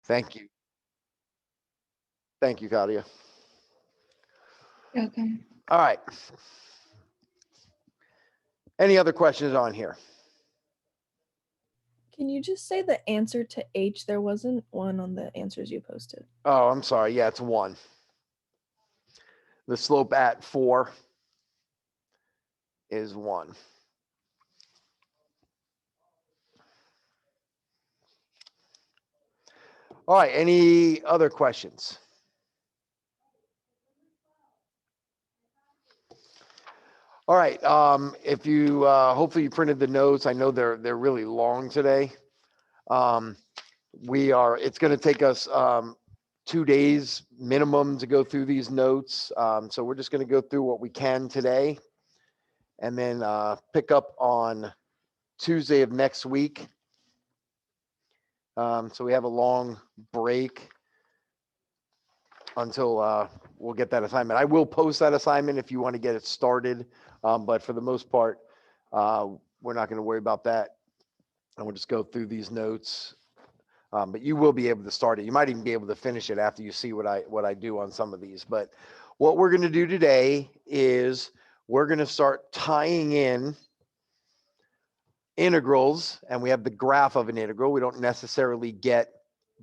Thank you. Thank you, Claudia. Okay. All right. Any other questions on here? Can you just say the answer to H? There wasn't one on the answers you posted. Oh, I'm sorry. Yeah, it's 1. The slope at 4 is 1. All right. Any other questions? All right. If you hopefully you printed the notes. I know they're really long today. It's going to take us 2 days minimum to go through these notes. So we're just going to go through what we can today, and then pick up on Tuesday of next week. So we have a long break until we'll get that assignment. I will post that assignment if you want to get it started, but for the most part, we're not going to worry about that, and we'll just go through these notes. But you will be able to start it. You might even be able to finish it after you see what I do on some of these. But what we're going to do today is we're going to start tying in integrals, and we have the graph of an integral. We don't necessarily get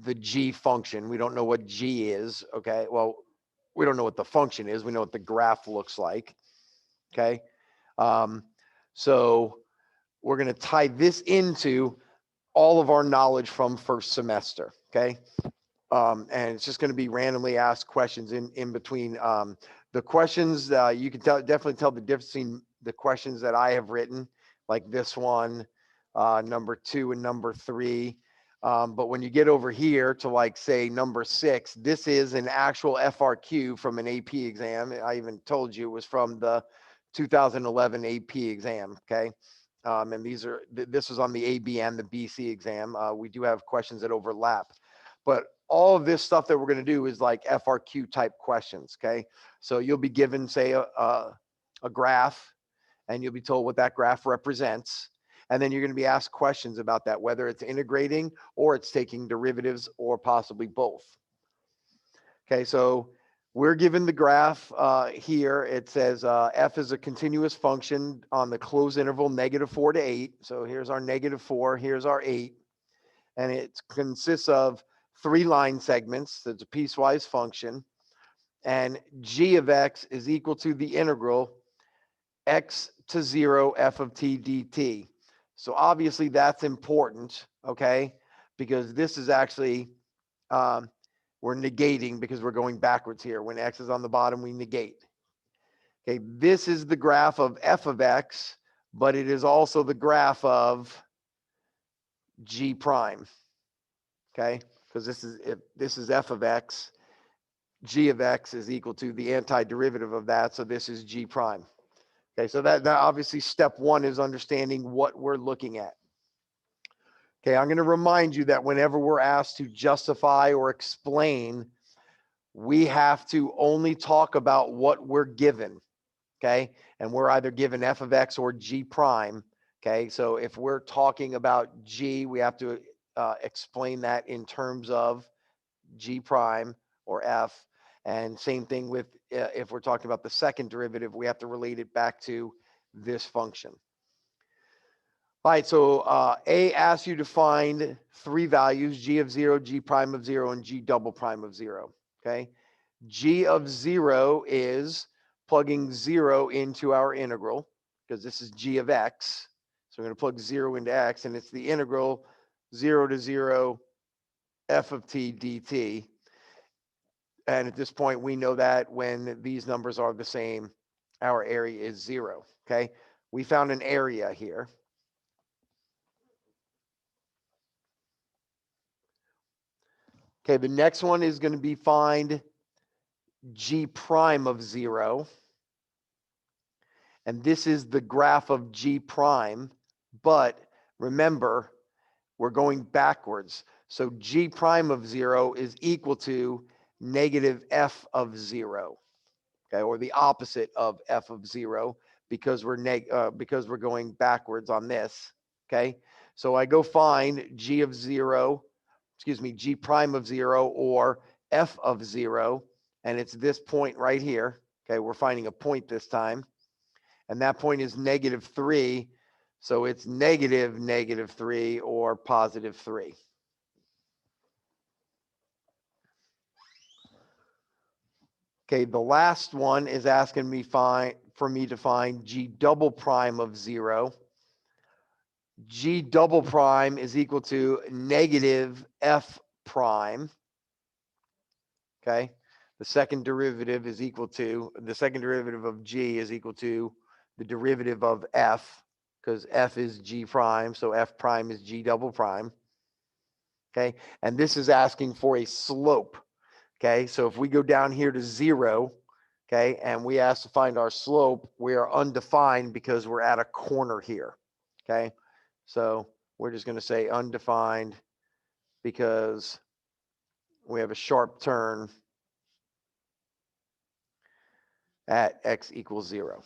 the g function. We don't know what g is. Okay. Well, we don't know what the function is. We know what the graph looks like. Okay. So we're going to tie this into all of our knowledge from first semester. Okay. And it's just going to be randomly asked questions in between. The questions, you can definitely tell the difference between the questions that I have written, like this one, number 2 and number 3. But when you get over here to, like, say, number 6, this is an actual FRQ from an AP exam. I even told you it was from the 2011 AP exam. Okay. And this was on the AB and the BC exam. We do have questions that overlap, but all of this stuff that we're going to do is like FRQ type questions. Okay. So you'll be given, say, a graph, and you'll be told what that graph represents. And then you're going to be asked questions about that, whether it's integrating or it's taking derivatives or possibly both. Okay. So we're given the graph here. It says f is a continuous function on the closed interval -4 to 8. So here's our -4, here's our 8. And it consists of 3 line segments. So it's a piecewise function. And g of x is equal to the integral x to 0 f of t dt. So obviously that's important, okay? Because this is actually, we're negating because we're going backwards here. When x is on the bottom, we negate. Okay, this is the graph of f of x, but it is also the graph of g prime. Okay, because if this is f of x, g of x is equal to the antiderivative of that, so this is g prime. Okay, so that obviously step 1 is understanding what we're looking at. Okay, I'm going to remind you that whenever we're asked to justify or explain, we have to only talk about what we're given. Okay, and we're either given f of x or g prime. Okay, so if we're talking about g, we have to explain that in terms of g prime or f. And same thing with if we're talking about the second derivative, we have to relate it back to this function. All right, so A asks you to find 3 values, g of 0, g prime of 0, and g double prime of 0. Okay, g of 0 is plugging 0 into our integral, because this is g of x. So we're going to plug 0 into x, and it's the integral 0 to 0 f of t dt. And at this point, we know that when these numbers are the same, our area is 0. Okay, we found an area here. Okay, the next one is going to be find g prime of 0. And this is the graph of g prime, but remember, we're going backwards. So g prime of 0 is equal to negative f of 0, okay, or the opposite of f of 0, because we're going backwards on this. Okay, so I go find g of 0. excuse me, G prime of 0 or F of 0. And it's this point right here. Okay, we're finding a point this time. And that point is -3. So it's -3 or +3. Okay, the last one is asking me for me to find G double prime of 0. G double prime is equal to -F prime. Okay, the second derivative is equal to, the second derivative of G is equal to the derivative of F, because F is G prime, so F prime is G double prime. Okay, and this is asking for a slope. Okay, so if we go down here to 0, okay, and we ask to find our slope, we are undefined because we're at a corner here. Okay, so we're just going to say undefined because we have a sharp turn at x equals 0.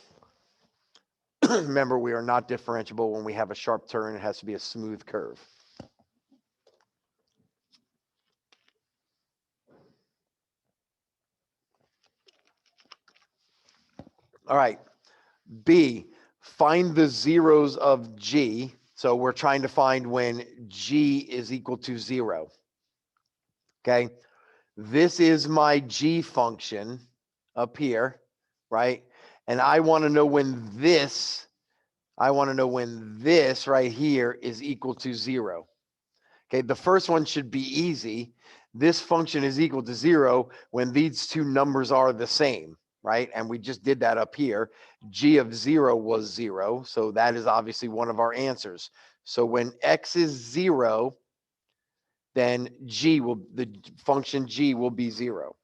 Remember, we are not differentiable when we have a sharp turn. It has to be a smooth curve. All right. B, find the zeros of G. So we're trying to find when G is equal to 0. Okay. This is my G function up here, right? And I want to know when this right here is equal to 0. Okay, the first one should be easy. This function is equal to 0 when these two numbers are the same, right? And we just did that up here. G of 0 was 0, so that is obviously one of our answers. So when x is 0, then the function G will be 0.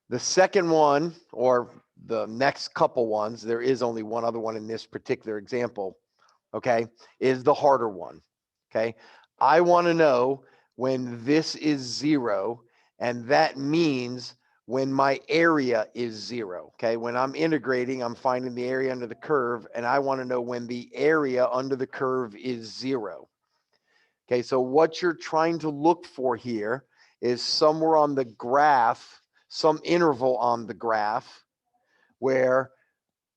The second one, or the next couple ones, there is only one other one in this particular example, okay, is the harder one, okay? I want to know when this is 0, and that means when my area is 0, okay? When I'm integrating, I'm finding the area under the curve, and I want to know when the area under the curve is 0. Okay, so what you're trying to look for here is somewhere on the graph, some interval on the graph where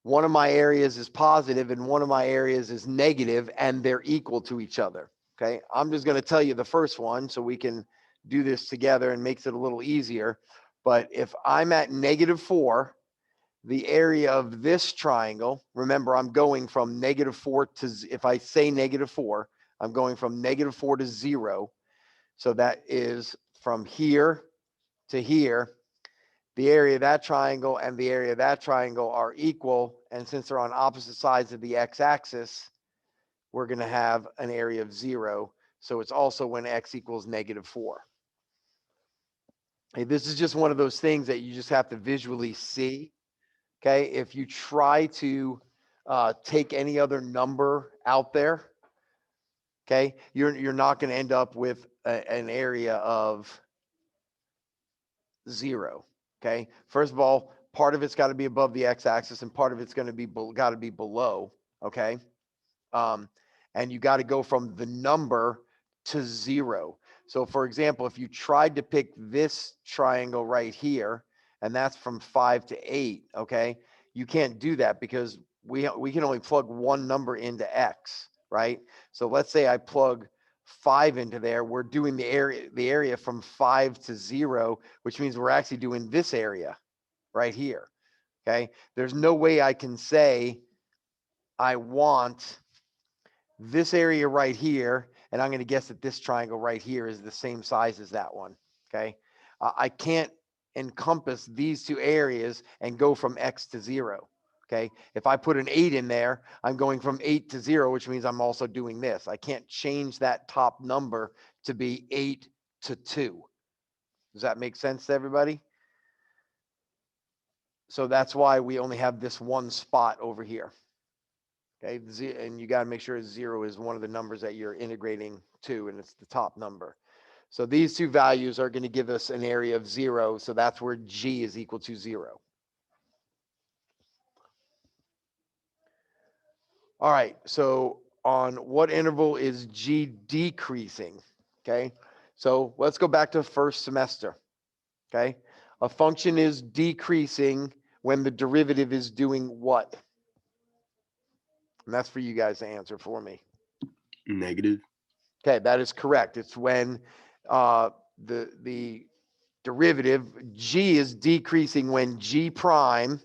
one of my areas is positive and one of my areas is negative, and they're equal to each other. Okay, I'm just going to tell you the first one so we can do this together and makes it a little easier. But if I'm at -4, the area of this triangle, remember I'm going from -4 to, if I say -4, I'm going from -4 to 0. So that is from here to here. The area of that triangle and the area of that triangle are equal. And since they're on opposite sides of the x-axis, we're going to have an area of 0. So it's also when x equals -4. Hey, this is just one of those things that you just have to visually see. Okay, if you try to take any other number out there, okay, you're not going to end up with an area of 0. Okay, first of all, part of it's got to be above the x-axis and part of it's going to be got to be below. Okay, and you got to go from the number to 0. So for example, if you tried to pick this triangle right here, and that's from 5 to 8, okay, you can't do that because we can only plug one number into x, right? So let's say I plug 5 into there. We're doing the area from 5 to 0, which means we're actually doing this area right here. Okay, there's no way I can say I want this area right here, and I'm going to guess that this triangle right here is the same size as that one. Okay, I can't encompass these two areas and go from x to 0. Okay, if I put an 8 in there, I'm going from 8 to 0, which means I'm also doing this. I can't change that top number to be 8 to 2. Does that make sense to everybody? So that's why we only have this one spot over here. Okay, and you got to make sure 0 is one of the numbers that you're integrating to, and it's the top number. So these two values are going to give us an area of 0. So that's where G is equal to 0. All right, so on what interval is G decreasing? Okay, so let's go back to first semester. Okay, a function is decreasing when the derivative is doing what? And that's for you guys to answer for me. Negative. Okay, that is correct. It's when the derivative g is decreasing when g prime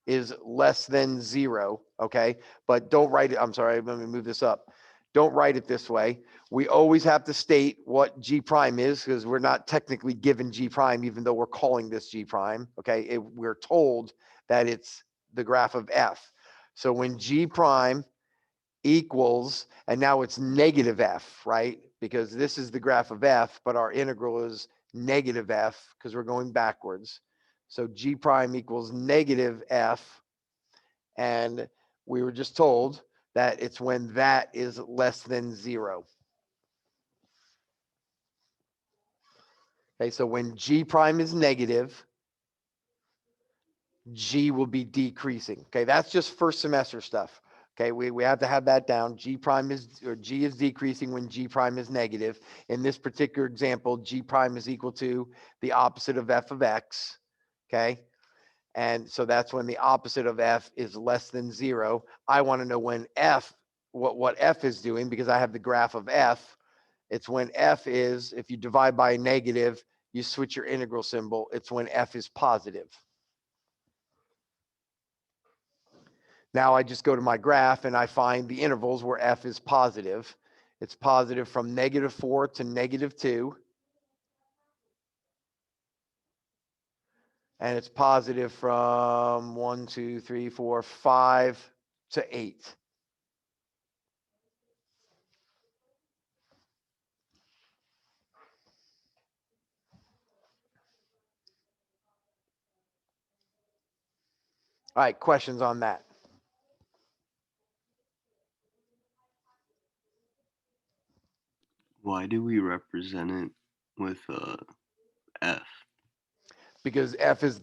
is less than 0. Okay, but don't write it. I'm sorry, let me move this up. Don't write it this way. We always have to state what g prime is because we're not technically given g prime, even though we're calling this g prime. Okay, we're told that it's the graph of f. So when g prime equals, and now it's negative f, right? Because this is the graph of f, but our integral is negative f because we're going backwards. So g prime equals negative f. And we were just told that it's when that is less than 0. Okay, so when g prime is negative, g will be decreasing. Okay, that's just first semester stuff. Okay, we have to have that down. G prime is, or g is decreasing when g prime is negative. In this particular example, g prime is equal to the opposite of f of x. Okay, and so that's when the opposite of f is less than 0. I want to know when f, what f is doing because I have the graph of f. It's when f is, if you divide by a negative, you switch your integral symbol. It's when f is positive. Now I just go to my graph and I find the intervals where f is positive. It's positive from -4 to -2. And it's positive from 1, 2, 3, 4, 5 to 8. All right, questions on that? Why do we represent it with f? Because f is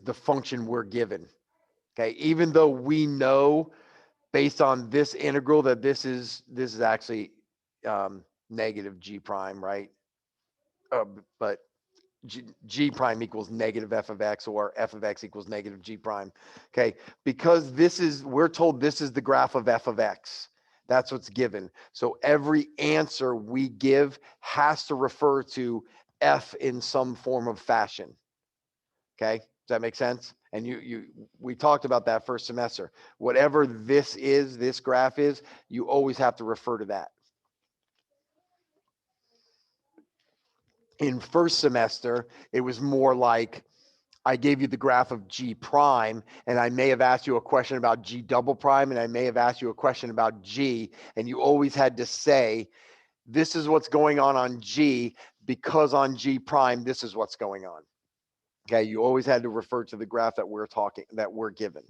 the function we're given. Okay, even though we know based on this integral that this is actually negative g prime, right? But g prime equals negative f of x, or f of x equals negative g prime. Okay, because we're told this is the graph of f of x. That's what's given. So every answer we give has to refer to f in some form of fashion. Okay, does that make sense? And we talked about that first semester. Whatever this graph is, you always have to refer to that. In first semester, it was more like I gave you the graph of g prime, and I may have asked you a question about g double prime, and I may have asked you a question about g, and you always had to say, this is what's going on g, because on g prime, this is what's going on. Okay, you always had to refer to the graph that we're given.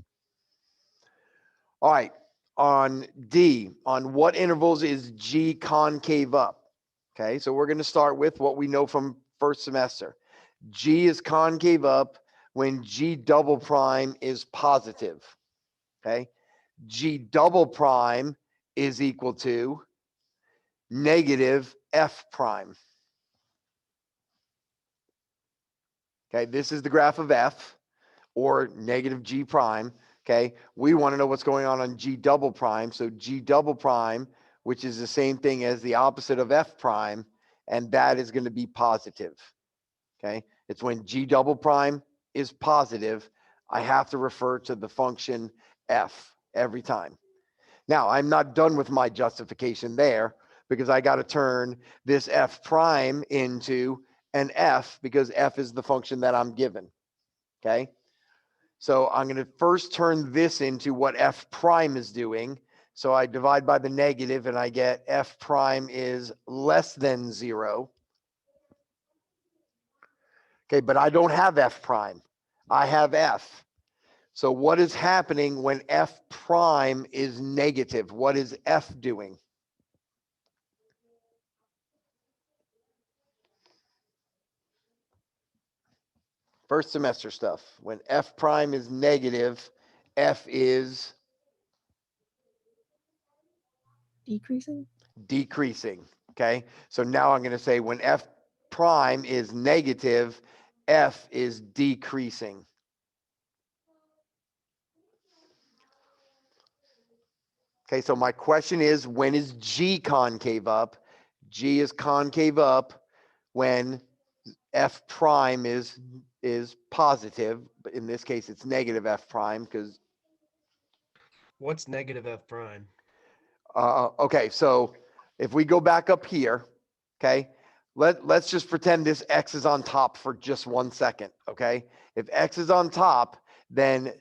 All right, on D, on what intervals is G concave up? Okay, so we're going to start with what we know from first semester. G is concave up when G double prime is positive. Okay, G double prime is equal to negative F prime. Okay, this is the graph of F, or negative G prime. Okay, we want to know what's going on G double prime. So G double prime, which is the same thing as the opposite of F prime, and that is going to be positive. Okay, it's when G double prime is positive, I have to refer to the function F every time. Now, I'm not done with my justification there, because I got to turn this F prime into an F, because F is the function that I'm given. Okay, so I'm going to first turn this into what F prime is doing. So I divide by the negative and I get F prime is less than 0. Okay, but I don't have F prime. I have F. So what is happening when F prime is negative? What is F doing? First semester stuff. When F prime is negative, F is Decreasing? decreasing. Okay, so now I'm going to say when f prime is negative, f is decreasing. Okay, so my question is, when is G concave up? G is concave up when f prime is positive, but in this case it's negative f prime because What's negative f prime? okay, so if we go back up here, okay, let's just pretend this x is on top for just 1 second, okay? If x is on top, then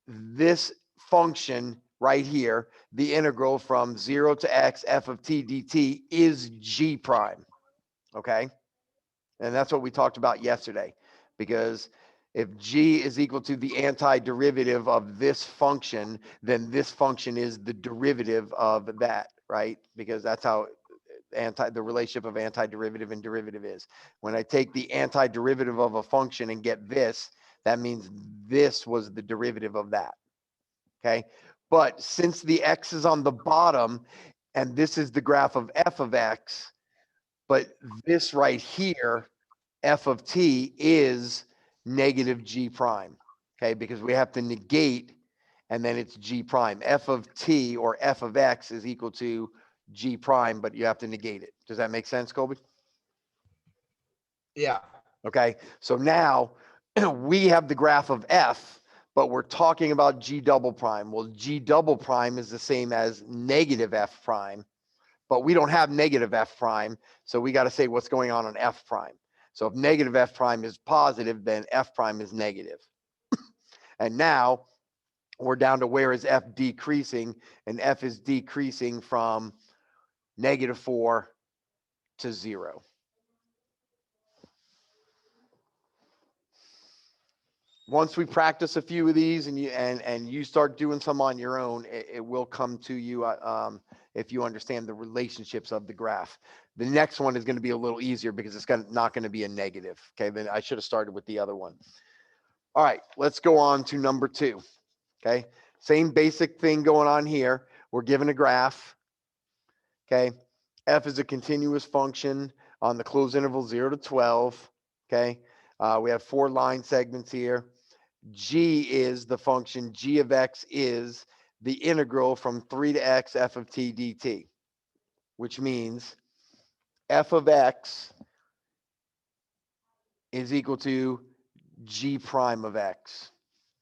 this function right here, the integral from 0 to x f of t dt is g prime, okay? And that's what we talked about yesterday, because if g is equal to the antiderivative of this function, then this function is the derivative of that, right? Because that's how the relationship of antiderivative and derivative is. When I take the antiderivative of a function and get this, that means this was the derivative of that. Okay. But since the x is on the bottom and this is the graph of f of x, but this right here, f of t is negative g prime. Okay. Because we have to negate and then it's g prime. F of t or f of x is equal to g prime, but you have to negate it. Does that make sense, Colby? Yeah. Okay. So now we have the graph of f, but we're talking about g double prime. Well, g double prime is the same as negative f prime, but we don't have negative f prime. So we got to say what's going on f prime. So if negative f prime is positive, then f prime is negative. And now we're down to where is f decreasing, and f is decreasing from -4 to 0. Once we practice a few of these and you start doing some on your own, it will come to you if you understand the relationships of the graph. The next one is going to be a little easier because it's not going to be a negative. Okay, then I should have started with the other one. All right, let's go on to number 2. Okay, same basic thing going on here. We're given a graph. Okay, f is a continuous function on the closed interval 0 to 12. Okay, we have 4 line segments here. G is the function, g of x is the integral from 3 to x f of t dt, which means f of x is equal to g prime of x.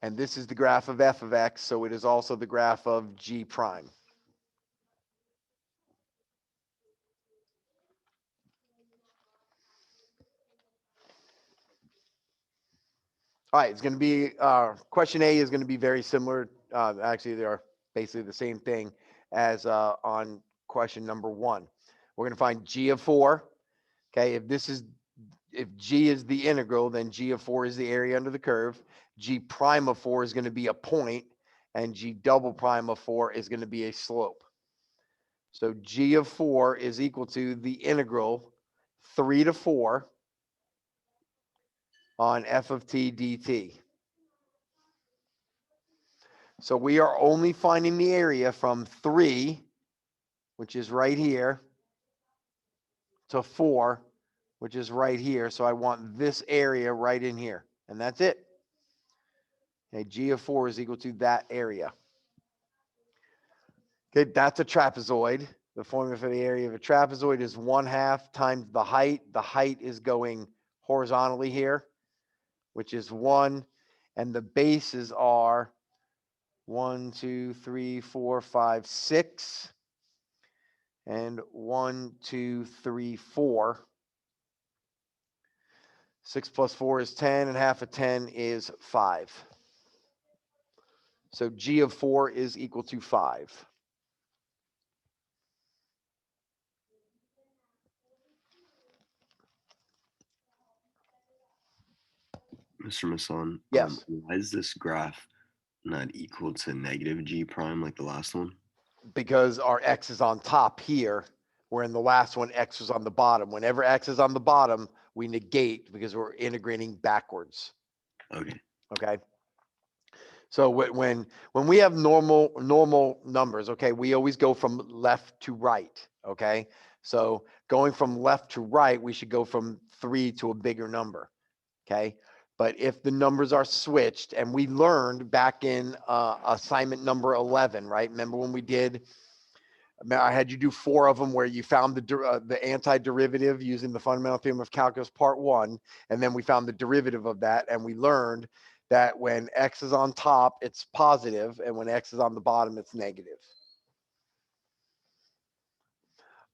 And this is the graph of f of x, so it is also the graph of g prime. All right, it's going to be, question A is going to be very similar. Actually, they are basically the same thing as on question number 1. We're going to find g of 4. Okay, if g is the integral, then g of 4 is the area under the curve. G prime of 4 is going to be a point, and g double prime of 4 is going to be a slope. So g of 4 is equal to the integral 3 to 4 on f of t dt. So we are only finding the area from 3, which is right here, to 4, which is right here. So I want this area right in here, and that's it. Okay, g of 4 is equal to that area. Okay, that's a trapezoid. The formula for the area of a trapezoid is 1/2 times the height. The height is going horizontally here, which is 1, and the bases are 1, 2, 3, 4, 5, 6, and 1, 2, 3, 4. 6 plus 4 is 10, and half of 10 is 5. So g of 4 is equal to 5. Mr. Masson, Yes. why is this graph not equal to negative g prime like the last one? Because our x is on top here, where in the last one, x was on the bottom. Whenever x is on the bottom, we negate because we're integrating backwards. Okay. Okay. So when we have normal numbers, okay, we always go from left to right. Okay. So going from left to right, we should go from 3 to a bigger number. Okay. But if the numbers are switched, and we learned back in assignment number 11, right? Remember when we did, I had you do 4 of them where you found the antiderivative using the fundamental theorem of calculus part 1, and then we found the derivative of that, and we learned that when x is on top, it's positive, and when x is on the bottom, it's negative.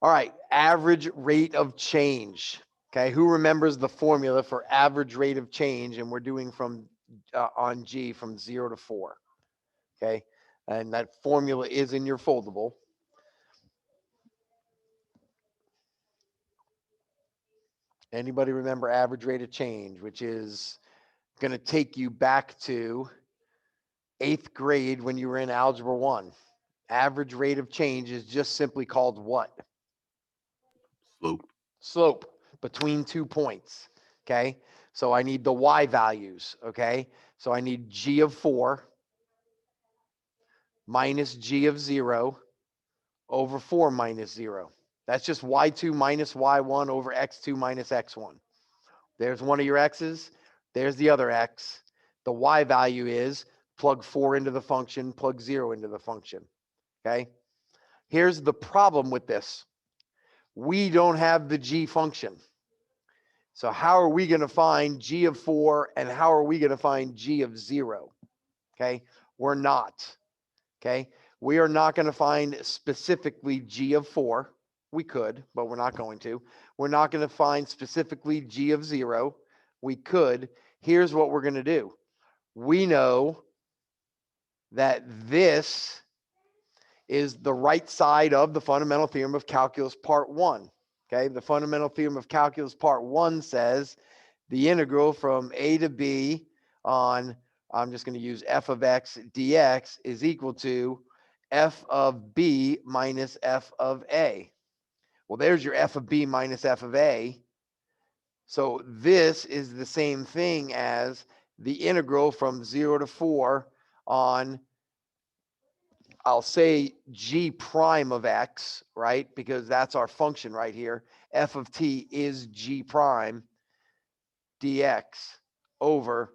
All right, average rate of change. Okay, who remembers the formula for average rate of change? And we're doing from on G from 0 to 4. Okay, and that formula is in your foldable. Anybody remember average rate of change, which is going to take you back to 8th grade when you were in algebra 1. Average rate of change is just simply called what? Slope. Slope between 2 points. Okay, so I need the y values. Okay, so I need g of 4 minus g of 0 over 4 minus 0. That's just y2 minus y1 over x2 minus x1. There's one of your x's. There's the other x. The y value is plug 4 into the function, plug 0 into the function. Okay. Here's the problem with this. We don't have the g function. So how are we going to find g of 4 and how are we going to find g of 0? Okay. We're not. Okay. We are not going to find specifically g of 4. We could, but we're not going to. We're not going to find specifically g of 0. We could. Here's what we're going to do. We know that this is the right side of the fundamental theorem of calculus part 1. Okay, the fundamental theorem of calculus part 1 says the integral from a to b on, I'm just going to use f of x dx is equal to f of b minus f of a. Well, there's your f of b minus f of a. So this is the same thing as the integral from 0 to 4 on, I'll say g prime of x, right? Because that's our function right here. F of t is g prime dx over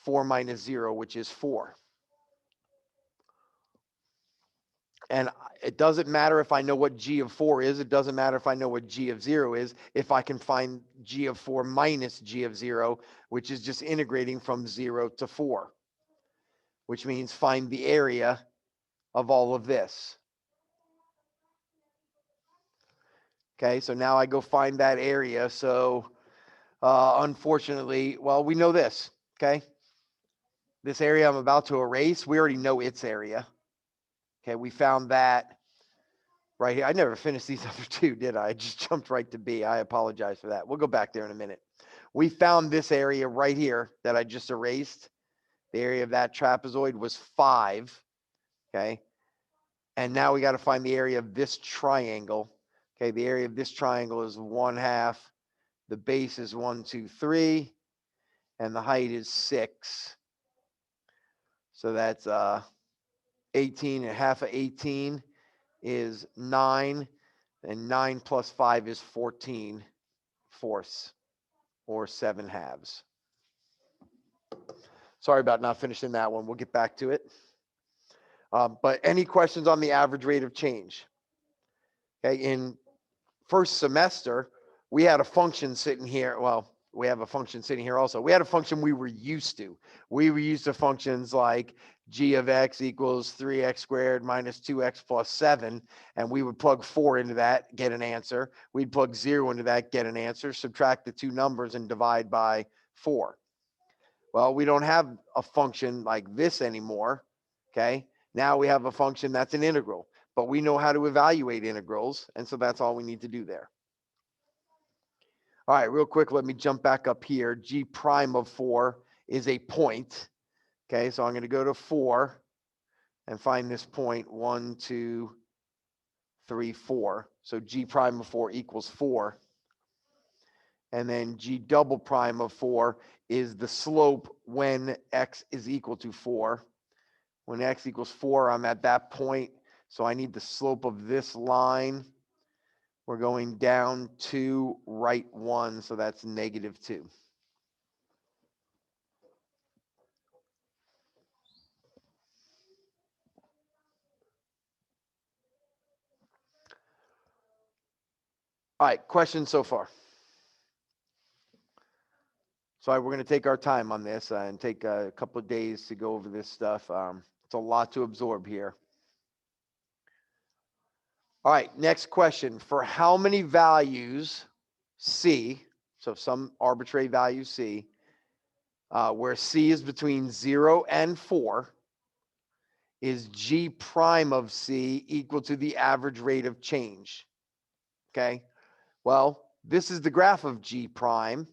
4 minus 0, which is 4. And it doesn't matter if I know what g of 4 is. It doesn't matter if I know what g of 0 is. If I can find g of 4 minus g of 0, which is just integrating from 0 to 4, which means find the area of all of this. Okay, so now I go find that area. So unfortunately, well, we know this, okay? This area I'm about to erase, we already know its area. Okay, we found that right here. I never finished these other two, did I? I just jumped right to B. I apologize for that. We'll go back there in a minute. We found this area right here that I just erased. The area of that trapezoid was 5, okay? And now we got to find the area of this triangle. Okay, the area of this triangle is 1/2. The base is 1, 2, 3, and the height is 6. So that's 18, and half of 18 is 9, and 9 plus 5 is 14 fourths, or 7/2. Sorry about not finishing that one. We'll get back to it. But any questions on the average rate of change? Okay, in first semester, we had a function sitting here. Well, we have a function sitting here also. We had a function we were used to. We were used to functions like g of x equals 3x squared minus 2x plus 7. And we would plug 4 into that, get an answer. We'd plug 0 into that, get an answer, subtract the two numbers and divide by 4. Well, we don't have a function like this anymore. Okay, now we have a function that's an integral, but we know how to evaluate integrals. And so that's all we need to do there. All right, real quick, let me jump back up here. G prime of 4 is a point. Okay, so I'm going to go to 4 and find this point, 1, 2, 3, 4. So G prime of 4 equals 4. And then G double prime of 4 is the slope when x is equal to 4. When x equals 4, I'm at that point. So I need the slope of this line We're going down to right 1, so that's -2. All right, questions so far? So we're going to take our time on this and take a couple of days to go over this stuff. It's a lot to absorb here. All right, next question. For how many values C, so some arbitrary value C, where C is between 0 and 4, is G prime of C equal to the average rate of change? Okay, well, this is the graph of G prime,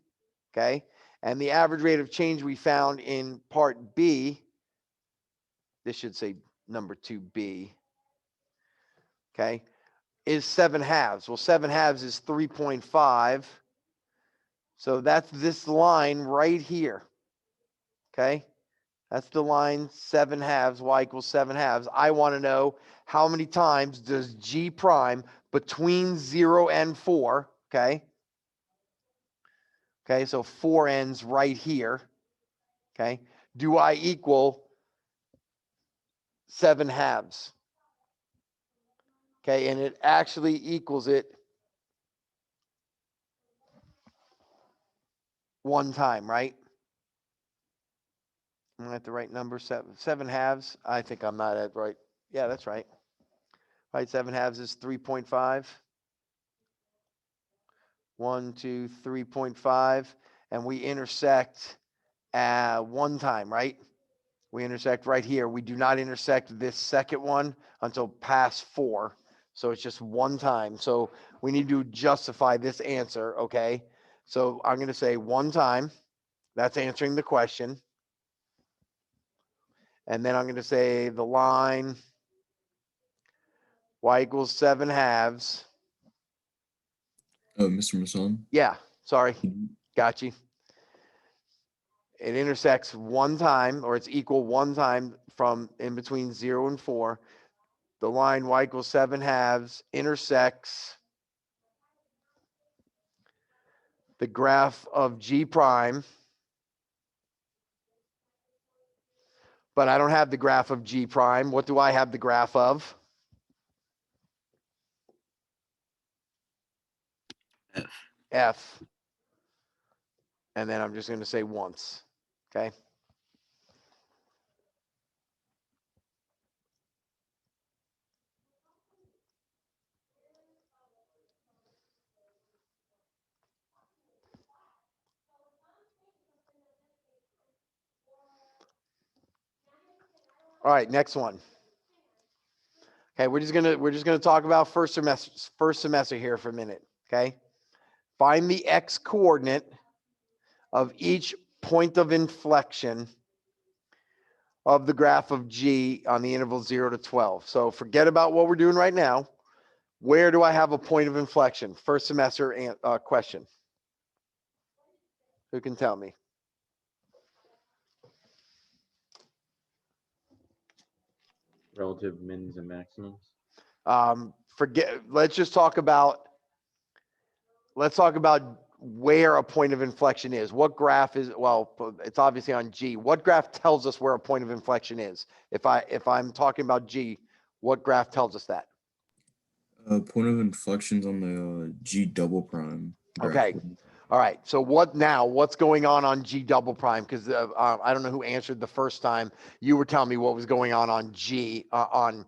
okay? And the average rate of change we found in part B, this should say number 2B, okay, is 7/2. Well, 7/2 is 3.5. So that's this line right here, okay? That's the line 7/2, y equals 7/2. I want to know how many times does G prime between 0 and 4, okay? Okay, so 4 ends right here, okay? Do I equal 7/2? Okay, and it actually equals it one time, right? Am I at the right number? 7/2. I think I'm not at right. Yeah, that's right. Right, 7/2 is 3.5. 1, 2, 3.5. And we intersect one time, right? We intersect right here. We do not intersect this second one until past 4. So it's just one time. So we need to justify this answer, okay? So I'm going to say one time. That's answering the question. And then I'm going to say the line y equals 7/2. Mr. Masson, Yeah, sorry. Got you. It intersects one time, or it's equal one time from in between 0 and 4. The line y equals 7/2 intersects the graph of G prime. But I don't have the graph of G prime. What do I have the graph of? F. F. And then I'm just going to say once. Okay. All right, next one. Okay, we're just gonna talk about first semester here for a minute. Okay. Find the x coordinate of each point of inflection of the graph of G on the interval 0 to 12. So forget about what we're doing right now. Where do I have a point of inflection? First semester question. Who can tell me? Relative mins and maximums. Let's just talk about, where a point of inflection is. What graph is, well, it's obviously on G. What graph tells us where a point of inflection is? If I'm talking about G, what graph tells us that? point of inflections on the G double prime. graph. Okay. All right. So what's going on G double prime? Because I don't know who answered the first time. You were telling me what was going on G, on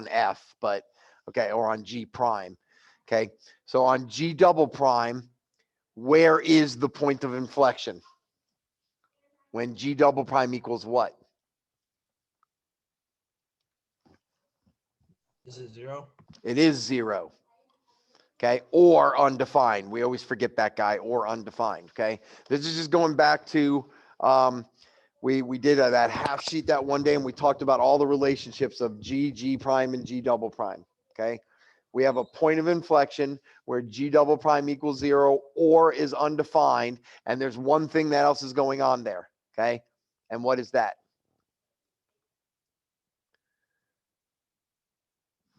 F, but okay, or on G prime. Okay. So on G double prime, where is the point of inflection? When G double prime equals what? Is it 0? It is 0. Okay, or undefined. We always forget that guy, or undefined. Okay, this is just going back to we did that half sheet that one day, and we talked about all the relationships of G prime, and G double prime. Okay, we have a point of inflection where G double prime equals 0 or is undefined, and there's one thing that else is going on there. Okay, and what is that?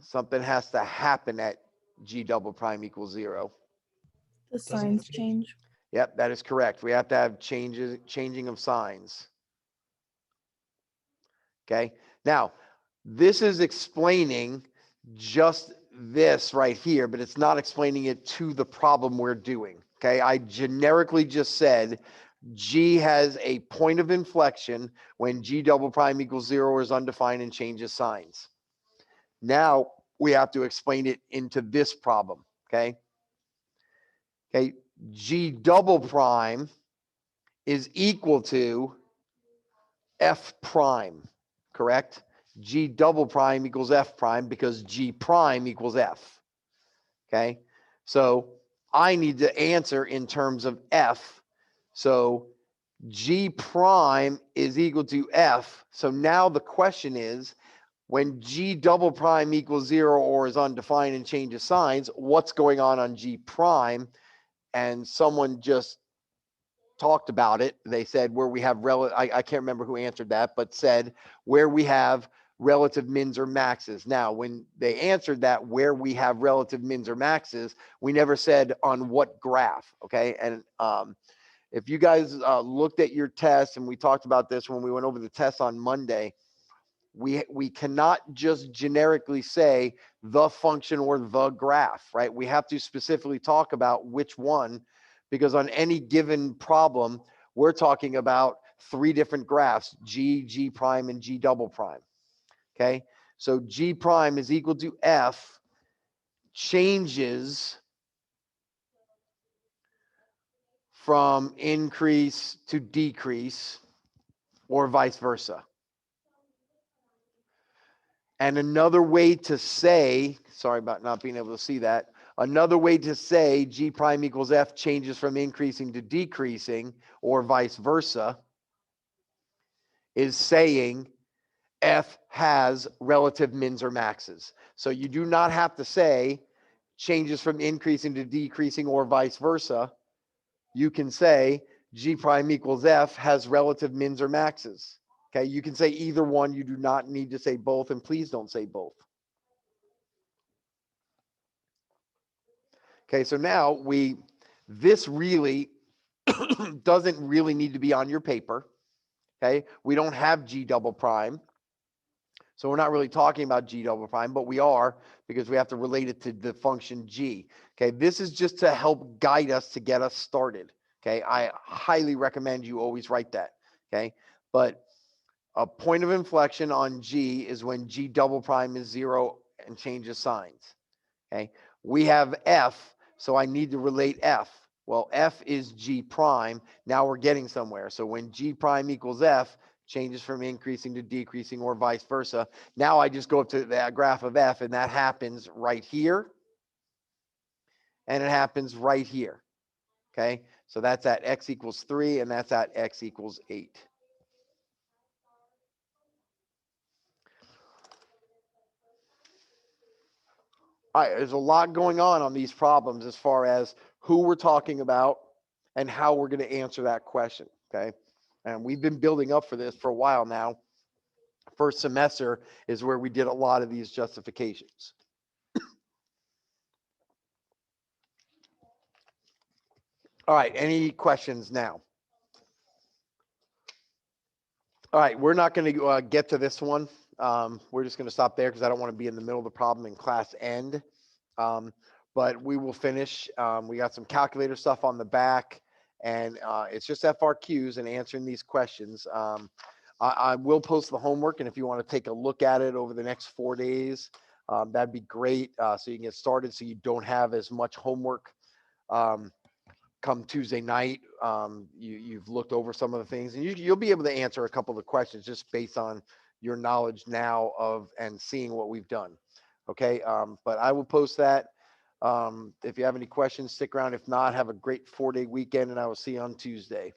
Something has to happen at G double prime equals 0. The Doesn't signs that change? change. Yep, that is correct. We have to have changing of signs. Okay, now this is explaining just this right here, but it's not explaining it to the problem we're doing. Okay, I generically just said G has a point of inflection when G double prime equals 0 or is undefined and changes signs. Now we have to explain it into this problem. Okay, G double prime is equal to F prime, correct? G double prime equals F prime because G prime equals F. Okay, so I need to answer in terms of F. So G prime is equal to F. So now the question is, when G double prime equals 0 or is undefined and changes signs, what's going on G prime? And someone just talked about it. They said where we have I can't remember who answered that, but said where we have relative mins or maxes. Now, when they answered that, where we have relative mins or maxes, we never said on what graph. Okay. And if you guys looked at your test, and we talked about this when we went over the test on Monday, we cannot just generically say the function or the graph, right? We have to specifically talk about which one, because on any given problem, we're talking about 3 different graphs, G, G prime, and G double prime. Okay, so G prime is equal to F changes from increase to decrease or vice versa. And another way to say, sorry about not being able to see that, another way to say G prime equals F changes from increasing to decreasing or vice versa is saying F has relative mins or maxes. So you do not have to say changes from increasing to decreasing or vice versa. You can say G prime equals F has relative mins or maxes. Okay, you can say either one. You do not need to say both, and please don't say both. Okay, so now this really doesn't really need to be on your paper. Okay, we don't have G double prime. So we're not really talking about G double prime, but we are, because we have to relate it to the function G. Okay, this is just to help guide us to get us started. Okay, I highly recommend you always write that. Okay, but a point of inflection on G is when G double prime is 0 and changes signs. Okay, we have F, so I need to relate F. Well, F is G prime. Now we're getting somewhere. So when G prime equals F, changes from increasing to decreasing or vice versa. Now I just go up to that graph of F, and that happens right here. And it happens right here. Okay, so that's at X equals 3, and that's at X equals 8. All right, there's a lot going on these problems as far as who we're talking about and how we're going to answer that question. Okay, and we've been building up for this for a while now. First semester is where we did a lot of these justifications. All right, any questions now? All right, we're not going to get to this one. We're just going to stop there because I don't want to be in the middle of the problem in class end. But we will finish. We got some calculator stuff on the back, and it's just FRQs and answering these questions. I will post the homework, and if you want to take a look at it over the next 4 days, that'd be great. So you can get started so you don't have as much homework come Tuesday night. You've looked over some of the things, and you'll be able to answer a couple of the questions just based on your knowledge now of and seeing what we've done. Okay, but I will post that. If you have any questions, stick around. If not, have a great 4-day weekend, and I will see you on Tuesday.